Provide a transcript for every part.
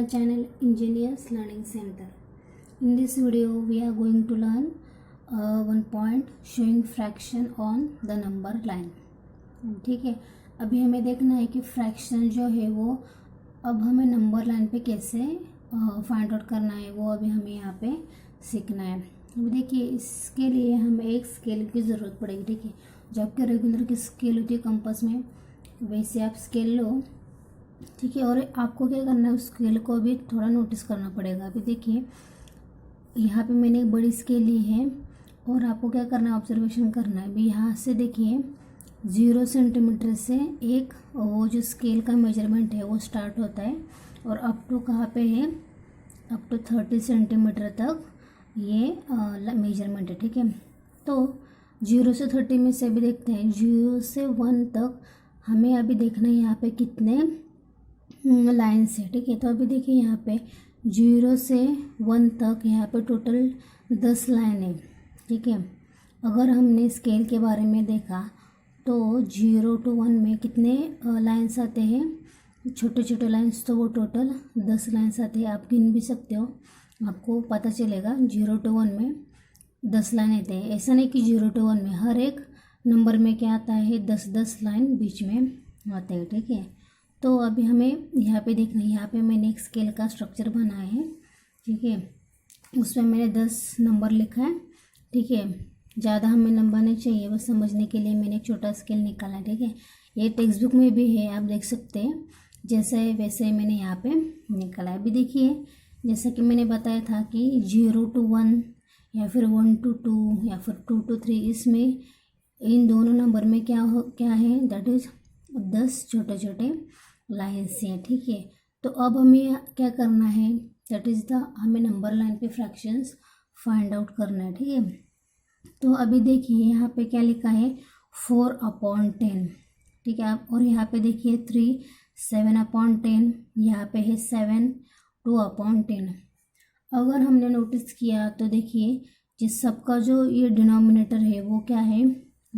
my channel Engineers Learning Center. In this video we are going to learn one point showing fraction on the number line. ठीक है, अभी हमें देखना है कि फ्रैक्शन जो है वो अब हमें नंबर लाइन पे कैसे फाइंड आउट करना है, वो अभी हमें यहाँ पे सीखना है। अभी देखिए, इसके लिए हमें एक स्केल की ज़रूरत पड़ेगी। ठीक है, जो आपके रेगुलर की स्केल होती है कंपास में, वैसे आप स्केल लो। ठीक है, और आपको क्या करना है, उस स्केल को भी थोड़ा नोटिस करना पड़ेगा। अभी देखिए, यहाँ पे मैंने एक बड़ी स्केल ली है और आपको क्या करना है, ऑब्जर्वेशन करना है। अभी यहाँ से देखिए 0 सेंटीमीटर से एक वो जो स्केल का मेजरमेंट है वो स्टार्ट होता है और अप टू कहाँ पे है, अप टू 30 सेंटीमीटर तक ये मेजरमेंट है। ठीक है, तो 0 से 30 में से भी देखते हैं, 0 से 1 तक हमें अभी देखना है यहाँ पे कितने लाइन्स है। ठीक है, तो अभी देखिए यहाँ पे 0 से 1 तक यहाँ पे टोटल 10 लाइन है। ठीक है, अगर हमने स्केल के बारे में देखा तो 0 to 1 में कितने लाइन्स आते हैं, छोटे छोटे लाइन्स, तो वो टोटल 10 लाइन्स आते हैं। आप गिन भी सकते हो, आपको पता चलेगा 0 to 1 में 10 लाइन आते हैं। ऐसा नहीं कि 0 to 1 में, हर एक नंबर में क्या आता है, 10-10 लाइन बीच में आते हैं। ठीक है, तो अभी हमें यहाँ पे देखना है, यहाँ पे मैंने एक स्केल का स्ट्रक्चर बनाया है। ठीक है, उसमें मैंने 10 नंबर लिखा है। ठीक है, ज़्यादा हमें नंबर नहीं चाहिए, बस समझने के लिए मैंने एक छोटा स्केल निकाला है। ठीक है, ये टेक्स्ट बुक में भी है, आप देख सकते हैं, जैसा है वैसे मैंने यहाँ पे निकाला है। अभी देखिए, जैसा कि मैंने बताया था कि 0 to 1 या फिर 1 to 2 या फिर 2 to 3, इसमें इन दोनों नंबर में क्या है, दैट इज़ 10 छोटे छोटे लाइन्स हैं। ठीक है, तो अब हमें क्या करना है, दैट इज़ हमें नंबर लाइन पे फ्रैक्शंस फाइंड आउट करना है। ठीक है, तो अभी देखिए यहाँ पे क्या लिखा है, 4/10। ठीक है, और यहाँ पे देखिए 3, 7/10, यहाँ पे है 7, 2/10। अगर हमने नोटिस किया तो देखिए, जिस सबका जो ये डिनोमिनेटर है वो क्या है,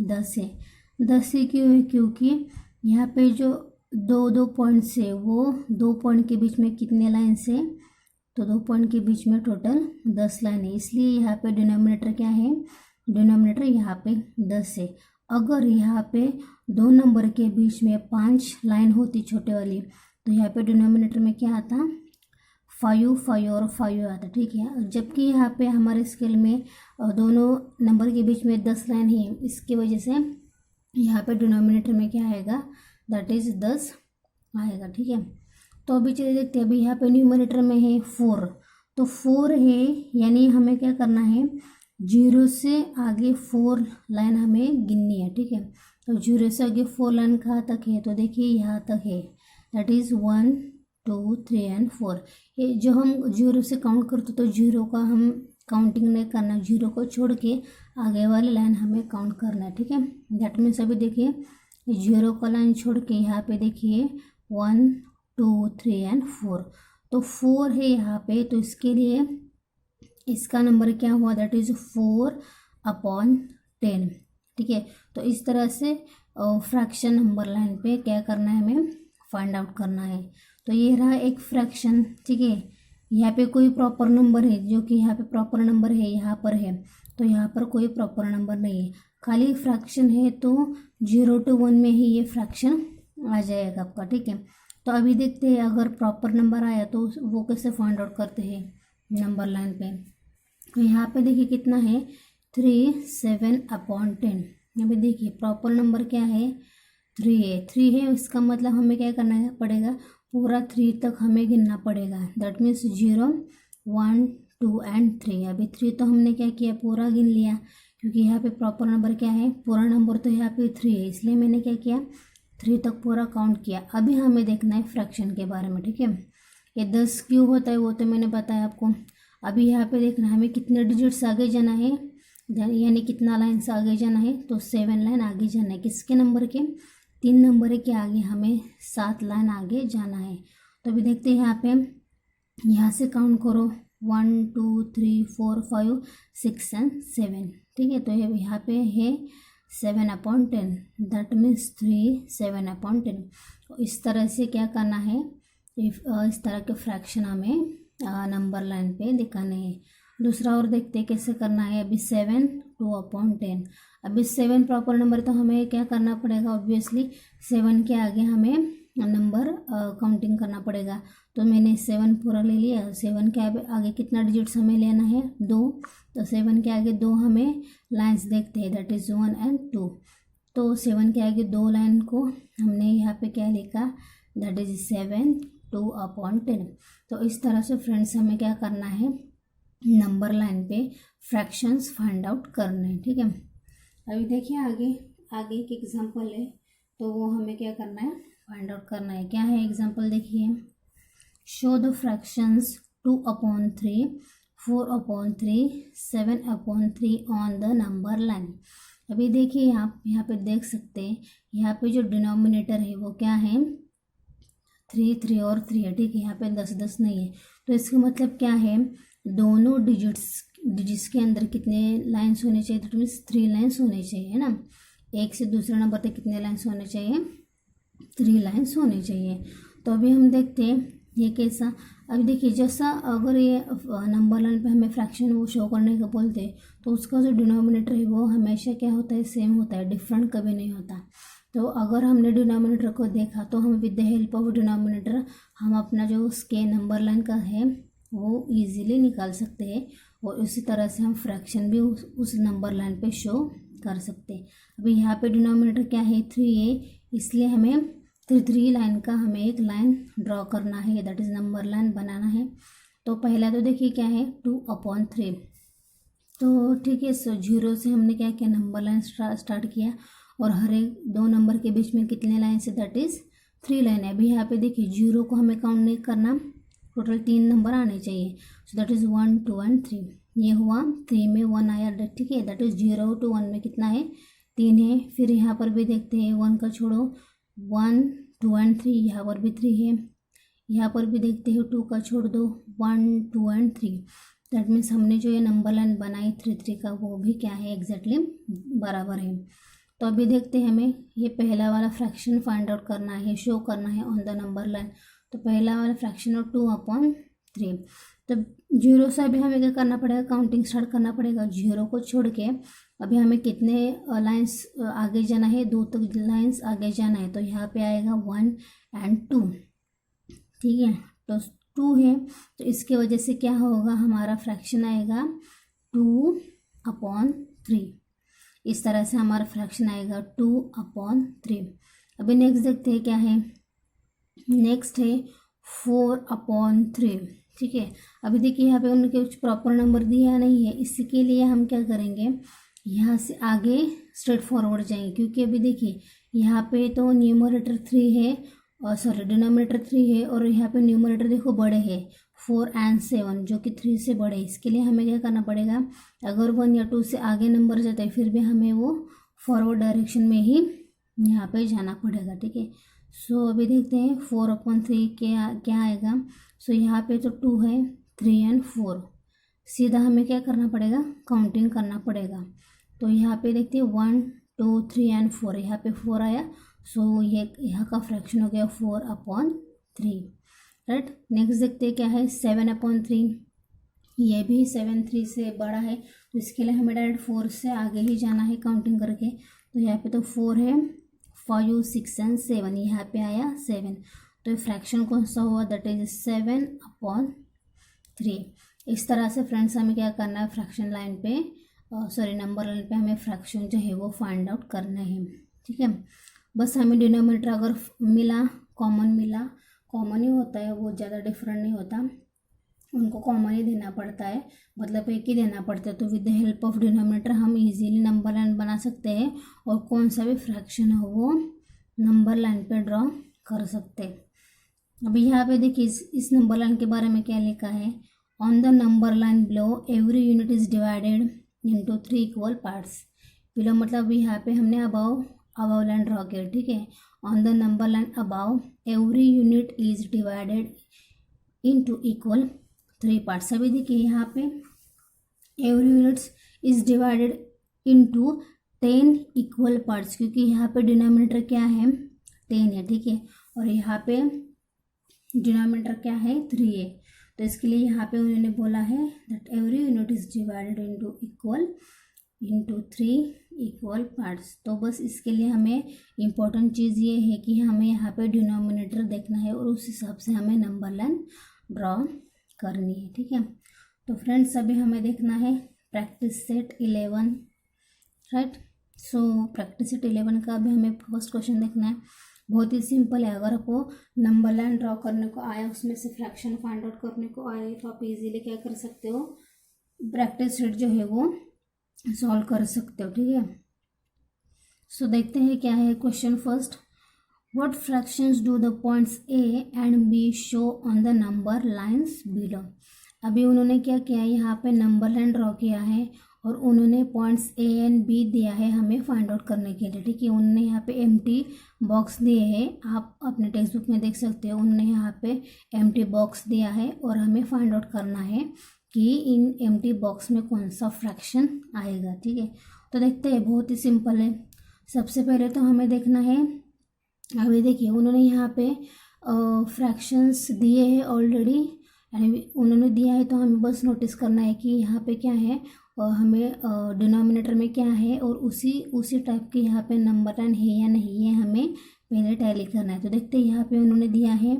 10 है। 10 ही क्यों है, क्योंकि यहाँ पे जो दो पॉइंट्स है, वो 2 पॉइंट के बीच में कितने लाइन है, तो 2 पॉइंट के बीच में टोटल 10 लाइन है, इसलिए यहाँ पे डिनोमिनेटर क्या है, डिनोमिनेटर यहाँ पे 10 है। अगर यहाँ पे 2 नंबर के बीच में 5 लाइन होती छोटे वाली, तो यहाँ पे डिनोमिनेटर में क्या आता, 5 और 5 आता। ठीक है, जबकि यहाँ पे हमारे स्केल में दोनों नंबर के बीच में 10 लाइन है, इसकी वजह से यहाँ पे डिनोमिनेटर में क्या आएगा, दैट इज़ 10 आएगा। ठीक है, तो अभी चलिए देखते हैं। अभी यहाँ पे न्यूमरेटर में है 4, तो 4 है, यानी हमें क्या करना है, 0 से आगे 4 लाइन हमें गिननी है। ठीक है, तो 0 से आगे 4 लाइन कहाँ तक है, तो देखिए यहाँ तक है, दैट इज़ 1, 2, 3 and 4। ये जो हम 0 से काउंट करते तो 0 का हम काउंटिंग नहीं करना, 0 को छोड़ के आगे वाली लाइन हमें काउंट करना है। ठीक है, दैट मीन्स अभी देखिए 0 का लाइन छोड़ के यहाँ पे देखिए 1, 2, 3 and 4, तो 4 है यहाँ पे, तो इसके लिए इसका नंबर क्या हुआ, दैट इज़ 4/10। ठीक है, तो इस तरह से फ्रैक्शन नंबर लाइन पे क्या करना है, हमें फाइंड आउट करना है। तो ये रहा एक फ्रैक्शन। ठीक है, यहाँ पे कोई प्रॉपर नंबर है, जो कि यहाँ पे प्रॉपर नंबर है, यहाँ पर है, तो यहाँ पर कोई प्रॉपर नंबर नहीं है, खाली फ्रैक्शन है, तो 0 to 1 में ही ये फ्रैक्शन आ जाएगा आपका। ठीक है, तो अभी देखते हैं अगर प्रॉपर नंबर आया तो वो कैसे फाइंड आउट करते हैं नंबर लाइन पे। तो यहाँ पे देखिए कितना है, 3, 7/10। अभी देखिए प्रॉपर नंबर क्या है, 3 है। 3 है, इसका मतलब हमें क्या करना पड़ेगा, पूरा 3 तक हमें गिनना पड़ेगा, दैट मीन्स 0, 1, 2 and 3। अभी 3 तो हमने क्या किया, पूरा गिन लिया, क्योंकि यहाँ पे प्रॉपर नंबर क्या है, पूरा नंबर तो यहाँ पे 3 है, इसलिए मैंने क्या किया, 3 तक पूरा काउंट किया। अभी हमें देखना है फ्रैक्शन के बारे में। ठीक है, ये 10 क्यों होता है वो तो मैंने बताया आपको। अभी यहाँ पे देखना है हमें कितने डिजिट्स आगे जाना है, यानी कितना लाइन्स आगे जाना है, तो 7 लाइन आगे जाना है। किसके नंबर के, 3 नंबर के आगे हमें 7 लाइन आगे जाना है। तो अभी देखते हैं यहाँ पे, यहाँ से काउंट करो, 1, 2, 3, 4, 5, 6 and 7। ठीक है, तो यहाँ पे है 7/10, दैट मीन्स 3, 7/10। इस तरह से क्या करना है, इस तरह के फ्रैक्शन हमें नंबर लाइन पे दिखाने हैं। दूसरा और देखते हैं कैसे करना है। अभी 7 2/10। अभी 7 प्रॉपर नंबर, तो हमें क्या करना पड़ेगा, ऑब्वियसली 7 के आगे हमें नंबर काउंटिंग करना पड़ेगा। तो मैंने 7 पूरा ले लिया। 7 के आगे कितना डिजिट्स हमें लेना है, 2। तो 7 के आगे 2 हमें लाइन्स देखते हैं, दैट इज़ 1 and 2। तो 7 के आगे 2 लाइन को हमने यहाँ पे क्या लिखा, दैट इज 7 2/10। तो इस तरह से फ्रेंड्स हमें क्या करना है, नंबर लाइन पे फ्रैक्शंस फाइंड आउट करने हैं, ठीक है। अभी देखिए आगे एक एग्जांपल है, तो वो हमें क्या करना है, फाइंड आउट करना है। क्या है एग्जांपल, देखिए, show the fractions 2/3 4/3 7/3 on the number line. अभी देखिए आप यहाँ पे देख सकते हैं, यहाँ पे जो डिनोमिनेटर है वो क्या है, 3 3 और 3 है, ठीक है। यहाँ पे 10 10 नहीं है। तो इसका मतलब क्या है, दोनों डिजिट्स के अंदर कितने लाइन्स होने चाहिए, तो मीन्स 3 लाइन्स होने चाहिए, है ना। एक से दूसरा नंबर तक कितने लाइन्स होने चाहिए, 3 लाइन्स होने चाहिए। तो अभी हम देखते हैं ये कैसा। अभी देखिए, जैसा अगर ये नंबर लाइन पे हमें फ्रैक्शन वो शो करने का बोलते हैं, तो उसका जो डिनोमिनेटर है वो हमेशा क्या होता है, सेम होता है, डिफरेंट कभी नहीं होता। तो अगर हमने डिनोमिनेटर को देखा, तो हम with the help of denominator हम अपना जो उसके नंबर लाइन का है वो इजीली निकाल सकते हैं, और उसी तरह से हम फ्रैक्शन भी उस नंबर लाइन पे शो कर सकते हैं। अभी यहाँ पे डिनोमिनेटर क्या है, 3 है, इसलिए हमें 3 लाइन का हमें एक लाइन ड्रॉ करना है, दैट इज़ नंबर लाइन बनाना है। तो पहला तो देखिए क्या है, 2/3। तो ठीक है, सो 0 से हमने क्या किया, नंबर लाइन स्टार्ट किया, और हर एक 2 नंबर के बीच में कितने लाइन से, दैट इज़ 3 लाइन है। अभी यहाँ पे देखिए 0 को हमें काउंट नहीं करना, टोटल 3 नंबर आने चाहिए, सो दैट इज़ 1 2 and 3। ये हुआ, 3 में 1 आया, ठीक है, दैट इज़ 0 to 1 में कितना है, 3 है। फिर यहाँ पर भी देखते हैं, 1 का छोड़ो, 1 2 and 3, यहाँ पर भी 3 है। यहाँ पर भी देखते हैं, 2 का छोड़ दो, 1 2 and 3। दैट मीन्स हमने जो ये नंबर लाइन बनाई 3 3 का, वो भी क्या है, एग्जैक्टली बराबर है। तो अभी देखते हैं, हमें ये पहला वाला फ्रैक्शन फाइंड आउट करना है, शो करना है ऑन द नंबर लाइन। तो पहला वाला फ्रैक्शन ऑफ 2/3। तो 0 से अभी हमें क्या करना पड़ेगा, काउंटिंग स्टार्ट करना पड़ेगा। 0 को छोड़ के अभी हमें कितने लाइंस आगे जाना है, 2 तक लाइंस आगे जाना है। तो यहाँ पे आएगा 1 and 2, ठीक है। तो 2 है, तो इसके वजह से क्या होगा, हमारा फ्रैक्शन आएगा 2/3। इस तरह से हमारा फ्रैक्शन आएगा 2/3। अभी नेक्स्ट देखते हैं क्या है, नेक्स्ट है 4/3, ठीक है। अभी देखिए यहाँ पे उनके कुछ प्रॉपर नंबर दिया नहीं है, इसके लिए हम क्या करेंगे, यहाँ से आगे स्ट्रेट फॉरवर्ड जाएंगे, क्योंकि अभी देखिए यहाँ पे तो न्यूमरेटर 3 है, और सॉरी डिनोमिनेटर 3 है, और यहाँ पे न्यूमरेटर देखो बड़े है 4 and 7, जो कि 3 से बड़े। इसके लिए हमें क्या करना पड़ेगा, अगर 1 या 2 से आगे नंबर जाता है, फिर भी हमें वो फॉरवर्ड डायरेक्शन में ही यहाँ पे जाना पड़ेगा, ठीक है। सो अभी देखते हैं 4/3 क्या आएगा। सो यहाँ पे तो 2 है, 3 and 4, सीधा हमें क्या करना पड़ेगा, काउंटिंग करना पड़ेगा। तो यहाँ पे देखते हैं 1 2 3 and 4, यहाँ पे 4 आया, सो ये यहाँ का फ्रैक्शन हो गया 4/3, राइट। नेक्स्ट देखते हैं क्या है, 7/3। ये भी 7 3 से बड़ा है, तो इसके लिए हमें डायरेक्ट 4 से आगे ही जाना है काउंटिंग करके। तो यहाँ पे तो 4 है, 5 6 and 7, यहाँ पे आया 7। तो ये फ्रैक्शन कौन सा हुआ, दैट इज 7/3। इस तरह से फ्रेंड्स हमें क्या करना है, फ्रैक्शन लाइन पे सॉरी नंबर लाइन पे हमें फ्रैक्शन जो है वो फाइंड आउट करना है, ठीक है। बस हमें डिनोमिनेटर अगर मिला, कॉमन ही होता है, वो ज़्यादा डिफरेंट नहीं होता, उनको कॉमन ही देना पड़ता है, मतलब एक ही देना पड़ता है। तो with the help of denominator हम इजीली नंबर लाइन बना सकते हैं, और कौन सा भी फ्रैक्शन हो वो नंबर लाइन पे ड्रॉ कर सकते हैं। अभी यहाँ पे देखिए इस नंबर लाइन के बारे में क्या लिखा है, on the number line below every unit is divided into 3 equal parts. Below मतलब यहाँ पे हमने अबाव लाइन ड्रॉ किया, ठीक है। On the number line above every unit is divided into equal 3 parts. अभी देखिए यहाँ पे every units is divided into 10 equal parts, क्योंकि यहाँ पे डिनोमिनेटर क्या है, 10 है, ठीक है। और यहाँ पे डिनोमिनेटर क्या है 3 है, तो इसके लिए यहाँ पे उन्होंने बोला है that every unit is divided into 3 equal parts. तो बस इसके लिए हमें इम्पोर्टेंट चीज़ ये है कि हमें यहाँ पे डिनोमिनेटर देखना है और उस हिसाब से हमें नंबर लाइन ड्रॉ करनी है, ठीक है। तो फ्रेंड्स अभी हमें देखना है practice set 11, right. So practice set 11 का अभी हमें फर्स्ट क्वेश्चन देखना है। बहुत ही सिंपल है, अगर आपको नंबर लाइन ड्रॉ करने को आया, उसमें से फ्रैक्शन फाइंड आउट करने को आए, तो आप इजीली क्या कर सकते हो, प्रैक्टिस सेट जो है वो सॉल्व कर सकते हो, ठीक है। सो देखते हैं क्या है question first. What fractions do the points A and B show on the number lines below. अभी उन्होंने क्या किया है, यहाँ पे नंबर लाइन ड्रॉ किया है और उन्होंने पॉइंट्स ए एंड बी दिया है हमें फाइंड आउट करने के लिए, ठीक है। उन्होंने यहाँ पे एम्प्टी बॉक्स दिए हैं, आप अपने टेक्स्ट बुक में देख सकते हो। उन्होंने यहाँ पे एम्प्टी बॉक्स दिया है और हमें फाइंड आउट करना है कि इन एम्प्टी बॉक्स में कौन सा फ्रैक्शन आएगा, ठीक है। तो देखते हैं, बहुत ही सिंपल है। सबसे पहले तो हमें देखना है, अभी देखिए उन्होंने यहाँ पे फ्रैक्शंस दिए हैं ऑलरेडी, उन्होंने दिया है, तो हमें बस नोटिस करना है कि यहाँ पे क्या है और हमें डिनोमिनेटर में क्या है और उसी टाइप के यहाँ पे नंबर लाइन है या नहीं है हमें पहले टैली करना है। तो देखते हैं, यहाँ पे उन्होंने दिया है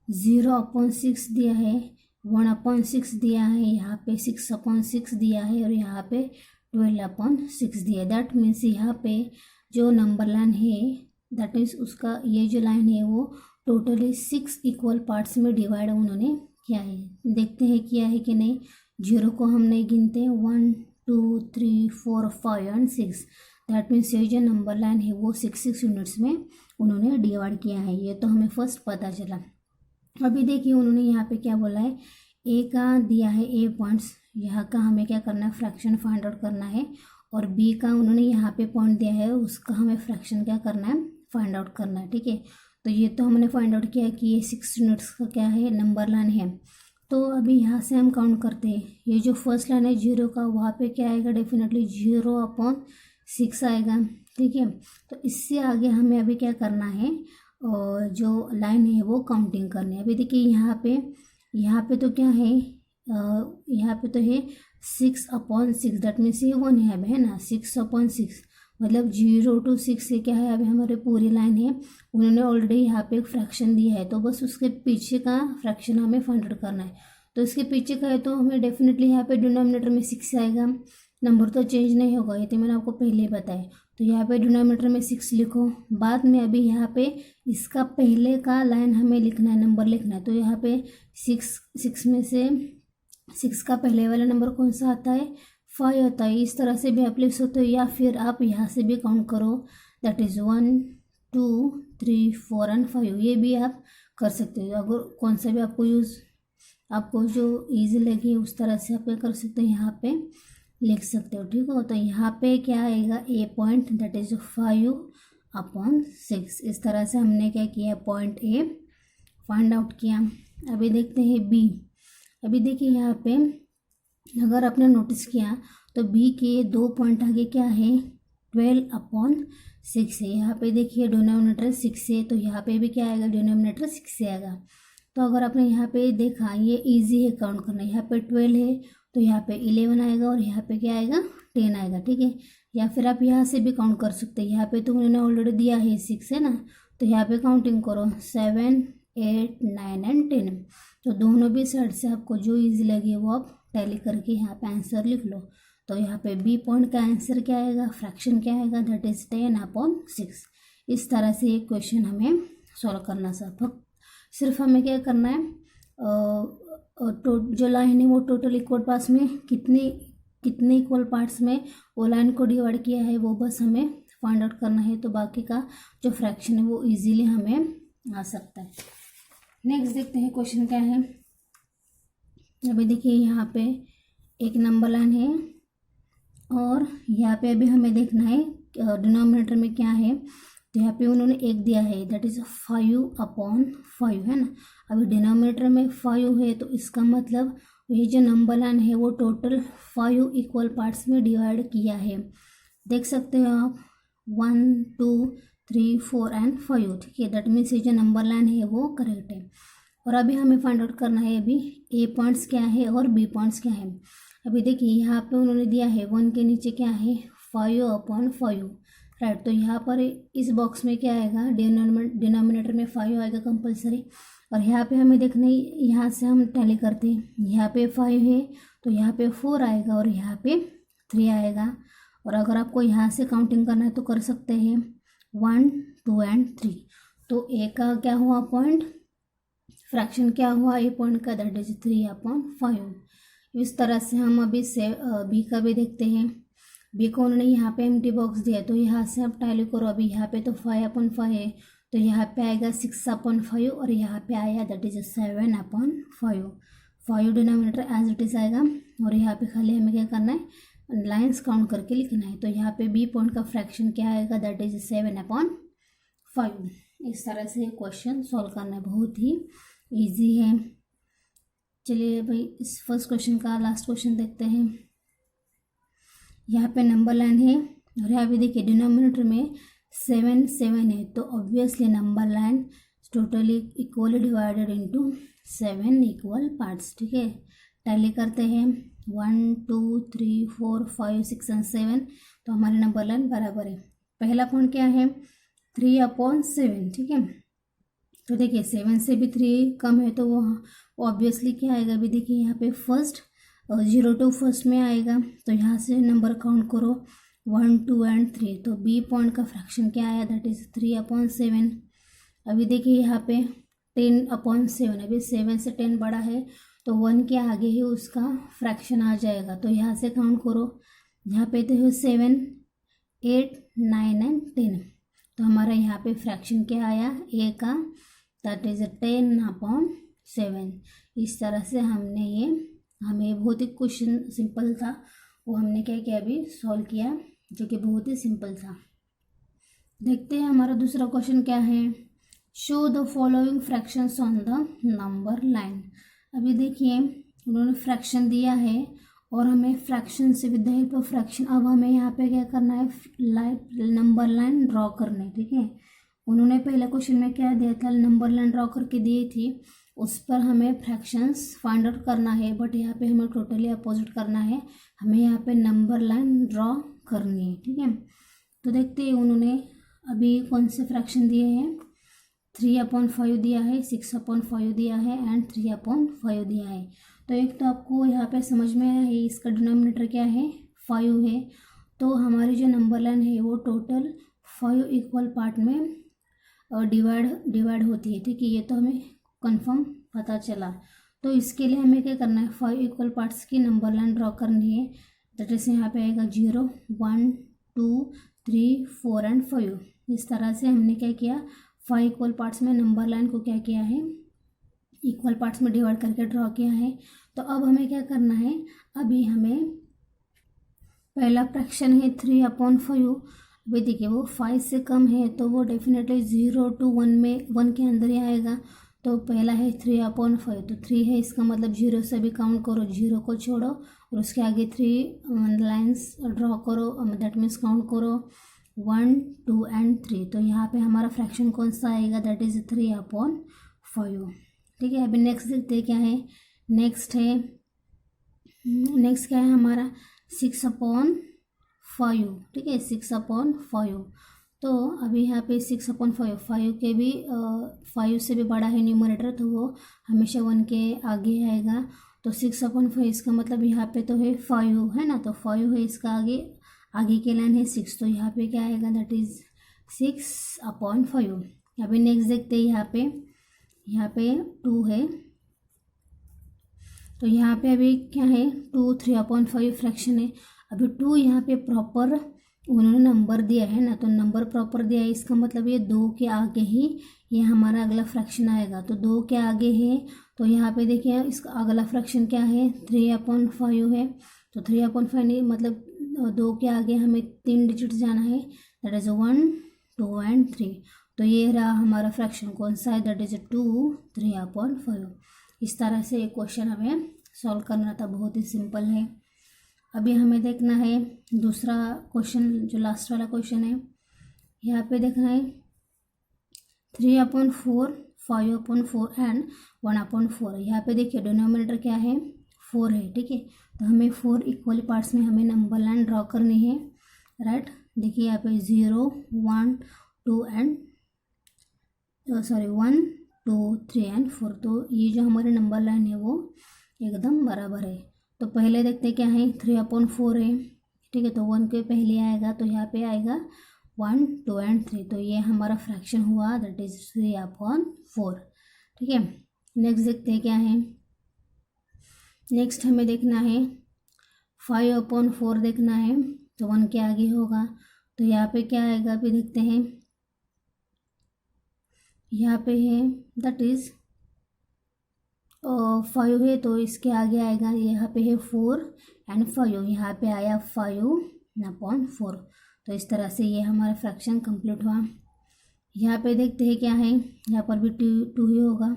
0/6 दिया है, 1/6 दिया है, यहाँ पे 6/6 दिया है और यहाँ पे 12/6 दिया है। दैट मीन्स यहाँ पे जो नंबर लाइन है, दैट मीन्स उसका ये जो लाइन है वो टोटली 6 इक्वल पार्ट्स में डिवाइड उन्होंने किया है। देखते हैं किया है कि नहीं। 0 को हम नहीं गिनते, 1 2 3 4 5 एंड 6। दैट मीन्स ये जो नंबर लाइन है वो 6 यूनिट्स में उन्होंने डिवाइड किया है, ये तो हमें फर्स्ट पता चला। अभी देखिए उन्होंने यहाँ पे क्या बोला है, ए का दिया है ए पॉइंट्स, यहाँ का हमें क्या करना है, फ्रैक्शन फाइंड आउट करना है, और बी का उन्होंने यहाँ पे पॉइंट दिया है, उसका हमें फ्रैक्शन क्या करना है, फाइंड आउट करना है, ठीक है। तो ये तो हमने फाइंड आउट किया कि ये 6 यूनिट्स का क्या है, नंबर लाइन है। तो अभी यहाँ से हम काउंट करते हैं, ये जो फर्स्ट लाइन है 0 का, वहाँ पे क्या आएगा, डेफिनेटली 0/6 आएगा, ठीक है। तो इससे आगे हमें अभी क्या करना है, और जो लाइन है वो काउंटिंग करनी है। अभी देखिए यहाँ पे तो क्या है, यहाँ पे तो है 6/6, दैट मीन्स ये 1 है ना, 6/6 मतलब 0 to 6 से क्या है, अभी हमारे पूरी लाइन है, उन्होंने ऑलरेडी यहाँ पे एक फ्रैक्शन दिया है, तो बस उसके पीछे का फ्रैक्शन हमें फाइंड आउट करना है। तो इसके पीछे का है तो हमें डेफिनेटली यहाँ पे डिनोमिनेटर में 6 आएगा, नंबर तो चेंज नहीं होगा, ये तो मैंने आपको पहले ही बताया। तो यहाँ पे डिनोमिनेटर में 6 लिखो, बाद में अभी यहाँ पे इसका पहले का लाइन हमें लिखना है, नंबर लिखना है। तो यहाँ पे 6 में से 6 का पहले वाला नंबर कौन सा आता है, 5 होता है। इस तरह से भी आप लिख सकते हो, या फिर आप यहाँ से भी काउंट करो, दैट इज़ 1 2 3 4 एंड 5, ये भी आप कर सकते हो। अगर कौन सा भी आपको जो ईजी लगे उस तरह से आप क्या कर सकते हो, यहाँ पे लिख सकते हो, ठीक हो। तो यहाँ पे क्या आएगा, ए पॉइंट, दैट इज 5/6। इस तरह से हमने क्या किया, पॉइंट ए फाइंड आउट किया। अभी देखते हैं बी। अभी देखिए यहाँ पे अगर आपने नोटिस किया तो बी के 2 पॉइंट आगे क्या है, 12/6 है। यहाँ पे देखिए डिनोमिनेटर 6 है, तो यहाँ पे भी क्या आएगा, डिनोमिनेटर 6 से आएगा। तो अगर आपने यहाँ पे देखा, ये इजी है काउंट करना, यहाँ पे 12 है तो यहाँ पे 11 आएगा और यहाँ पे क्या आएगा, 10 आएगा, ठीक है। या फिर आप यहाँ से भी काउंट कर सकते हैं, यहाँ पे तो उन्होंने ऑलरेडी दिया है 6 है ना, तो यहाँ पे काउंटिंग करो 7 8 9 एंड 10। तो दोनों भी साइड से आपको जो ईजी लगे वो आप टैली करके यहाँ पे आंसर लिख लो। तो यहाँ पे बी पॉइंट का आंसर क्या आएगा, फ्रैक्शन क्या आएगा, दैट इज 10/6। इस तरह से एक क्वेश्चन हमें सॉल्व करना सिर्फ हमें क्या करना है, जो लाइन है वो टोटल इक्वल पार्ट्स में कितने इक्वल पार्ट्स में वो लाइन को डिवाइड किया है, वो बस हमें फाइंड आउट करना है। तो बाकी का जो फ्रैक्शन है वो इजीली हमें आ सकता है। नेक्स्ट देखते हैं क्वेश्चन क्या है। अभी देखिए यहाँ पे एक नंबर लाइन है और यहाँ पे अभी हमें देखना है डिनोमिनेटर में क्या है। तो यहाँ पे उन्होंने 1 दिया है, दैट इज 5/5 है ना। अभी डिनोमिनेटर में 5 है, तो इसका मतलब ये जो नंबर लाइन है वो टोटल 5 इक्वल पार्ट्स में डिवाइड किया है। देख सकते हो आप 1 2 3 4 एंड 5, ठीक है। दैट मीन्स ये जो नंबर लाइन है वो करेक्ट है। और अभी हमें फाइंड आउट करना है अभी ए पॉइंट्स क्या है और बी पॉइंट्स क्या है। अभी देखिए यहाँ पे उन्होंने दिया है 1 के नीचे क्या है 5/5, राइट। तो यहाँ पर इस बॉक्स में क्या आएगा, डिनोमिनेटर में 5 आएगा कंपलसरी। और यहाँ पे हमें देखना है, यहाँ से हम टैली करते हैं, यहाँ पे 5 है तो यहाँ पे 4 आएगा और यहाँ पे 3 आएगा। और अगर आपको यहाँ से काउंटिंग करना है तो कर सकते हैं 1, 2 एंड 3। तो ए का क्या हुआ पॉइंट, फ्रैक्शन क्या हुआ ए पॉइंट का, दैट इज 3/5। इस तरह से हम अभी से बी का भी देखते हैं। बी को उन्होंने यहाँ पे एम्प्टी बॉक्स दिया तो यहाँ से आप टैली करो। अभी यहाँ पे तो 5/5 है तो यहाँ पे आएगा 6/5 और यहाँ पे आया that is 7/5। 5 denominator as it is आएगा और यहाँ पे खाली हमें क्या करना है, लाइन्स काउंट करके लिखना है। तो यहाँ पे बी पॉइंट का फ्रैक्शन क्या आएगा, दैट इज 7/5। इस तरह से क्वेश्चन सॉल्व करना बहुत ही ईजी है। चलिए भाई इस फर्स्ट क्वेश्चन का लास्ट क्वेश्चन देखते हैं। यहाँ पे नंबर लाइन है और यहाँ पे देखिए डिनोमिनेटर में 7 है तो obviously number line totally equally divided into 7 equal parts. ठीक है, टैली करते हैं 1, 2, 3, 4, 5, 6 एंड 7। तो हमारी नंबर लाइन बराबर है। पहला पॉइंट क्या है 3/7। ठीक है, तो देखिए 7 से भी 3 कम है तो वो ऑब्वियसली क्या आएगा, अभी देखिए यहाँ पे फर्स्ट 0 to फर्स्ट में आएगा तो यहाँ से नंबर काउंट करो 1, 2 एंड 3। तो बी पॉइंट का फ्रैक्शन क्या आया, दैट इज 3/7। अभी देखिए यहाँ पे 10/7, अभी 7 से 10 बड़ा है तो 1 के आगे ही उसका फ्रैक्शन आ जाएगा। तो यहाँ से काउंट करो, यहाँ पे तो 7, 8, 9 एंड 10। तो हमारा यहाँ पे फ्रैक्शन क्या आया ए का, दैट इज 10/7। इस तरह से हमें बहुत ही क्वेश्चन सिंपल था वो हमने क्या किया अभी सॉल्व किया, जो कि बहुत ही सिंपल था। देखते हैं हमारा दूसरा क्वेश्चन क्या है, show the following fractions on the number line. अभी देखिए उन्होंने फ्रैक्शन दिया है और हमें फ्रैक्शन से with the help of fraction अब हमें यहाँ पे क्या करना है, नंबर लाइन ड्रॉ करनी। ठीक है, उन्होंने पहले क्वेश्चन में क्या दिया था, नंबर लाइन ड्रॉ करके दी थी, उस पर हमें फ्रैक्शंस फाइंड आउट करना है। बट यहाँ पे हमें टोटली अपोजिट करना है, हमें यहाँ पे नंबर लाइन ड्रॉ करनी है। ठीक है, तो देखते हैं उन्होंने अभी कौन से फ्रैक्शन दिए हैं। 3/5 दिया है, 6/5 दिया है एंड 3/5 दिया है। तो एक तो आपको यहाँ पे समझ में आया है इसका डिनोमिनेटर क्या है 5 है। तो हमारी जो नंबर लाइन है वो टोटल 5 इक्वल पार्ट में डिवाइड होती है। ठीक है, ये तो हमें कंफर्म पता चला। तो इसके लिए हमें क्या करना है, 5 इक्वल पार्ट्स की नंबर लाइन ड्रॉ करनी है। दैट इज यहाँ पे आएगा 0, 1, 2, 3, 4 एंड 5। इस तरह से हमने क्या किया, 5 इक्वल पार्ट्स में नंबर लाइन को क्या किया है, इक्वल पार्ट्स में डिवाइड करके ड्रॉ किया है। तो अब हमें क्या करना है, अभी हमें पहला फ्रैक्शन है 3/5। अभी देखिए वो 5 से कम है तो वो डेफिनेटली 0 to 1 में 1 के अंदर ही आएगा। तो पहला है 3/5 तो 3 है, इसका मतलब 0 से भी काउंट करो, 0 को छोड़ो और उसके आगे 3 लाइन्स ड्रॉ करो, दैट मीन्स काउंट करो 1, 2 एंड 3। तो यहाँ पे हमारा फ्रैक्शन कौन सा आएगा, दैट इज 3/5। ठीक है, अभी नेक्स्ट देखते हैं क्या है। नेक्स्ट क्या है हमारा 6/5। ठीक है, 6/5। तो अभी यहाँ पे 6/5, 5 के भी 5 से भी बड़ा है न्यूमरेटर तो वो हमेशा 1 के आगे आएगा। तो 6/5 इसका मतलब यहाँ पे तो है 5 है ना, तो 5 है, इसका आगे के लाइन है 6, तो यहाँ पे क्या आएगा, दैट इज 6/5। अभी नेक्स्ट देखते हैं यहाँ पे 2 है। तो यहाँ पे अभी क्या है 2, 3/5 फ्रैक्शन है। अभी 2 यहाँ पे प्रॉपर उन्होंने नंबर दिया है ना, तो नंबर प्रॉपर दिया है, इसका मतलब ये 2 के आगे ही ये हमारा अगला फ्रैक्शन आएगा। तो 2 के आगे है तो यहाँ पे देखिए इसका अगला फ्रैक्शन क्या है 3/5 है। तो 3/5 नहीं, मतलब 2 के आगे हमें 3 डिजिट जाना है, दैट इज 1, 2 एंड 3। तो ये रहा हमारा फ्रैक्शन कौन सा है, दैट इज 2, 3/5। इस तरह से एक क्वेश्चन हमें सॉल्व करना था, बहुत ही सिंपल है। अभी हमें देखना है दूसरा क्वेश्चन, जो लास्ट वाला क्वेश्चन है। यहाँ पे देखना है 3/4 5/4 एंड 1/4। यहाँ पे देखिए डिनोमिनेटर क्या है, 4 है, ठीक है। तो हमें 4 इक्वल पार्ट्स में हमें नंबर लाइन ड्रॉ करनी है, राइट। देखिए यहाँ पे 0 1 2 एंड 1 2 3 एंड 4। तो ये जो हमारे नंबर लाइन है वो एकदम बराबर है। तो पहले देखते क्या है, 3/4 है, ठीक है। तो 1 के पहले आएगा तो यहाँ पे आएगा 1 2 एंड 3। तो ये हमारा फ्रैक्शन हुआ, दैट इज 3/4, ठीक है। नेक्स्ट देखते हैं क्या है। नेक्स्ट हमें देखना है 5/4 देखना है। तो 1 के आगे होगा तो यहाँ पे क्या आएगा, अभी देखते हैं। यहाँ पे है दैट इज 5 है, तो इसके आगे आएगा, यहाँ पे है 4 एंड 5, यहाँ पे आया 5/4। तो इस तरह से ये हमारा फ्रैक्शन कंप्लीट हुआ। यहाँ पे देखते हैं क्या है, यहाँ पर भी 2 ही होगा।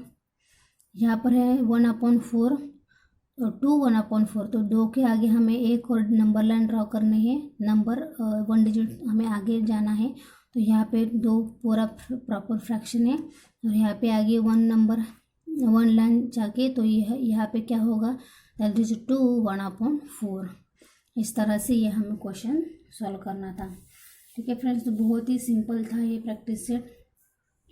यहाँ पर है 1/4 और 2 1/4। तो 2 के आगे हमें एक और नंबर लाइन ड्रॉ करनी है, नंबर 1 डिजिट हमें आगे जाना है। तो यहाँ पे 2 पूरा प्रॉपर फ्रैक्शन है और यहाँ पे आगे 1 लाइन जाके, तो यह यहाँ पे क्या होगा, दैट इज 2 1/4। इस तरह से ये हमें क्वेश्चन सॉल्व करना था, ठीक है फ्रेंड्स। तो बहुत ही सिंपल था ये प्रैक्टिस सेट।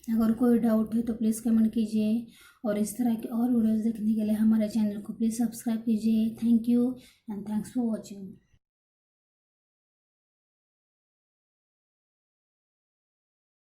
अगर कोई डाउट है तो प्लीज़ कमेंट कीजिए और इस तरह के और वीडियोस देखने के लिए हमारे चैनल को प्लीज़ सब्सक्राइब कीजिए। Thank you and thanks for watching.